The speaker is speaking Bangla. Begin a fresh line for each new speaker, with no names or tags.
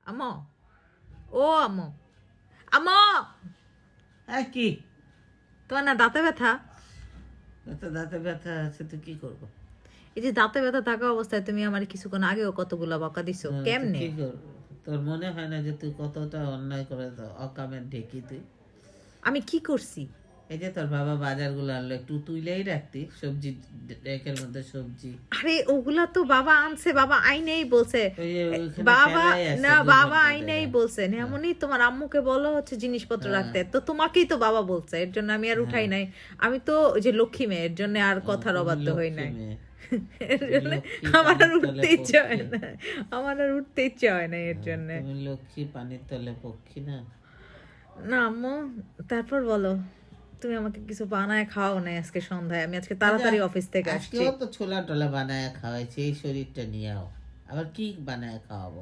আম্মু, ও আম্মু, আম্মু,
হ্যাঁ কি
তোমার না দাঁতে ব্যথা?
দাঁতে ব্যথা আছে তো কি করবো?
এই যে দাঁতে ব্যথা থাকা অবস্থায় তুমি আমার কিছুক্ষণ আগেও কতগুলা বকা দিছো,
তো
কেমনে?
কি করবো? তোর মনে হয় না যে তুই কতটা অন্যায় করে অকামের ঢেকি তুই?
আমি কি করছি?
এই যে তোর বাবা বাজারগুলো আনলো, একটু তুইলেই রাখতি সবজি, রেকের মধ্যে সবজি।
আরে ওগুলা তো বাবা আনছে, বাবা আইনেই বলছে।
ওই যে ওইখানে
বাবা
ফেলাই আছে
না,
2
বাবা
ঘন্টা
আইনেই
ধরে।
বলছেন এমনই তোমার আম্মুকে বলো হচ্ছে জিনিসপত্র
হ্যাঁ।
রাখতে, তো তোমাকেই তো বাবা বলছে, এর জন্য আমি আর উঠাই নাই। আমি তো ওই যে লক্ষ্মী মেয়ে, এর জন্য আর কথার
তুমি
অবাধ্য হই
লক্ষ্মী
নাই।
মেয়ে।
এর
তুমি
জন্য
লক্ষ্মী,
আমার আর
পানির তলে
উঠতে ইচ্ছে হয়
পক্ষী।
না, আমার আর উঠতে ইচ্ছে হয় না এর জন্য।
তুমি লক্ষ্মী, পানির তলে পক্ষী না?
না আম্মু, তারপর বলো, তুমি আমাকে কিছু বানায় খাওয়াও নাই আজকে সন্ধ্যায়, আমি আজকে
আচ্ছা,
তাড়াতাড়ি অফিস থেকে আসছি।
আজকেও তো ছোলা টোলা বানায় খাওয়াইছে, এই শরীরটা নিয়েও আবার কি বানায় খাওয়াবো?